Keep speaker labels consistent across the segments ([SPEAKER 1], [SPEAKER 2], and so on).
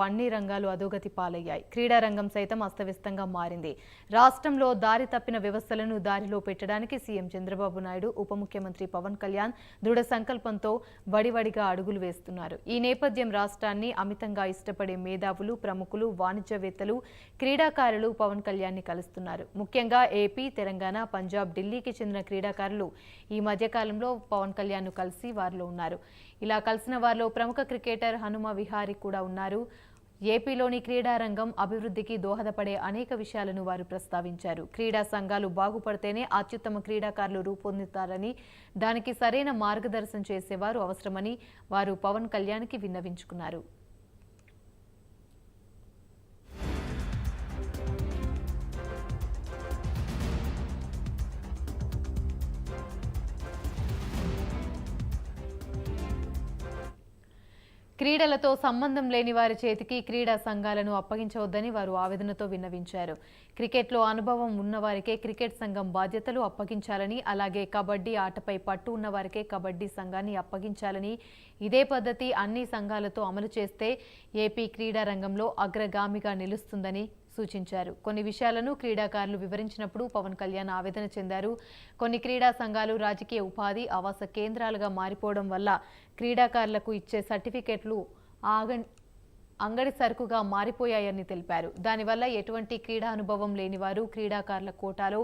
[SPEAKER 1] అన్ని రంగాలు అధోగతి పాలయ్యాయి. క్రీడా రంగం సైతం అస్తవ్యస్తంగా మారింది. రాష్ట్రంలో దారి తప్పిన వ్యవస్థలను దారిలో పెట్టడానికి సీఎం చంద్రబాబు నాయుడు, ఉప ముఖ్యమంత్రి పవన్ కళ్యాణ్ దృఢ సంకల్పంతో వడివడిగా అడుగులు వేస్తున్నారు. ఈ నేపథ్యం రాష్ట్రాన్ని అమితంగా ఇష్టపడే మేధావులు, ప్రముఖులు, వాణిజ్యవేత్తలు, క్రీడాకారులు పవన్ కళ్యాణ్ని కలుస్తున్నారు. ముఖ్యంగా ఏపీ, తెలంగాణ, పంజాబ్, ఢిల్లీకి చెందిన క్రీడాకారులు ఈ మధ్యకాలంలో పవన్ కళ్యాణ్ను కలిసి వారిలో ఉన్నారు. ఇలా కలిసిన వారిలో ప్రముఖ క్రికెటర్ హనుమ విహారీ కూడా ఉన్నారు. ఏపీలోని క్రీడారంగం అభివృద్ధికి దోహదపడే అనేక విషయాలను వారు ప్రస్తావించారు. క్రీడా సంఘాలు బాగుపడితేనే అత్యుత్తమ క్రీడాకారులు రూపొందుతారని, దానికి సరైన మార్గదర్శనం చేసేవారు అవసరమని వారు పవన్ కళ్యాణ్కి విన్నవించుకున్నారు. క్రీడలతో సంబంధం లేని వారి చేతికి క్రీడా సంఘాలను అప్పగించవద్దని వారు ఆవేదనతో విన్నవించారు. క్రికెట్లో అనుభవం ఉన్నవారికే క్రికెట్ సంఘం బాధ్యతలు అప్పగించాలని, అలాగే కబడ్డీ ఆటపై పట్టు ఉన్నవారికే కబడ్డీ సంఘాన్ని అప్పగించాలని, ఇదే పద్ధతి అన్ని సంఘాలతో అమలు చేస్తే ఏపీ క్రీడా రంగంలో అగ్రగామిగా నిలుస్తుందని సూచించారు. కొన్ని విషయాలను క్రీడాకారులు వివరించినప్పుడు పవన్ కళ్యాణ్ ఆవేదన చెందారు. కొన్ని క్రీడా సంఘాలు రాజకీయ ఉపాధి, ఆవాస కేంద్రాలుగా మారిపోవడం వల్ల క్రీడాకారులకు ఇచ్చే సర్టిఫికెట్లు అంగడి సరుకుగా మారిపోయాయని తెలిపారు. దానివల్ల ఎటువంటి క్రీడా అనుభవం లేనివారు క్రీడాకారుల కోటాలో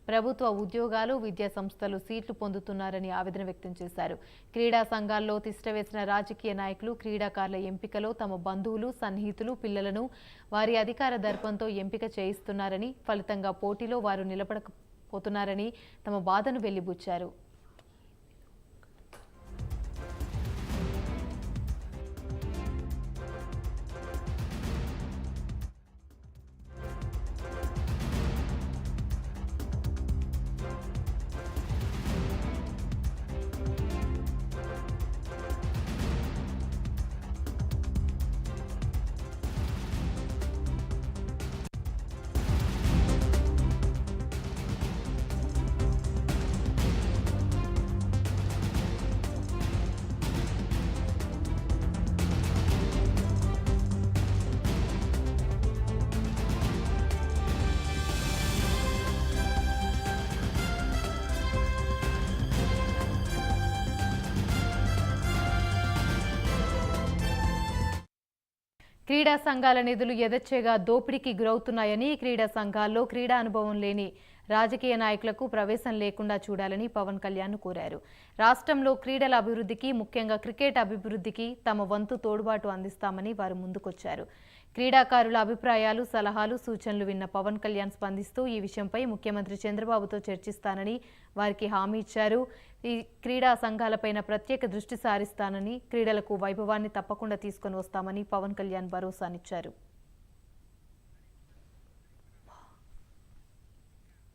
[SPEAKER 1] ప్రభుత్వ ఉద్యోగాలు, విద్యా సంస్థలు సీట్లు పొందుతున్నారని ఆవేదన వ్యక్తం చేశారు. క్రీడా సంఘాల్లో తిష్టవేసిన రాజకీయ నాయకులు క్రీడాకారుల ఎంపికలో తమ బంధువులు, సన్నిహితులు, పిల్లలను వారి అధికార దర్పంతో ఎంపిక చేయిస్తున్నారని, ఫలితంగా పోటీలో వారు నిలబడకపోతున్నారని తమ బాధను వెలిబుచ్చారు. క్రీడా సంఘాల నిధులు యథేచ్ఛగా దోపిడీకి గురవుతున్నాయని, క్రీడా సంఘాల్లో క్రీడా అనుభవం లేని రాజకీయ నాయకులకు ప్రవేశం లేకుండా చూడాలని పవన్ కళ్యాణ్ కోరారు. రాష్ట్రంలో క్రీడల అభివృద్ధికి, ముఖ్యంగా క్రికెట్ అభివృద్ధికి తమ వంతు తోడ్పాటు అందిస్తామని వారు ముందుకొచ్చారు. క్రీడాకారుల అభిప్రాయాలు, సలహాలు, సూచనలు విన్న పవన్ కళ్యాణ్ స్పందిస్తూ ఈ విషయంపై ముఖ్యమంత్రి చంద్రబాబుతో చర్చిస్తానని వారికి హామీ ఇచ్చారు. ఈ క్రీడా సంఘాలపైన ప్రత్యేక దృష్టి సారిస్తానని, క్రీడలకు వైభవాన్ని తప్పకుండా తీసుకొని వస్తామని పవన్ కళ్యాణ్ భరోసానిచ్చారు.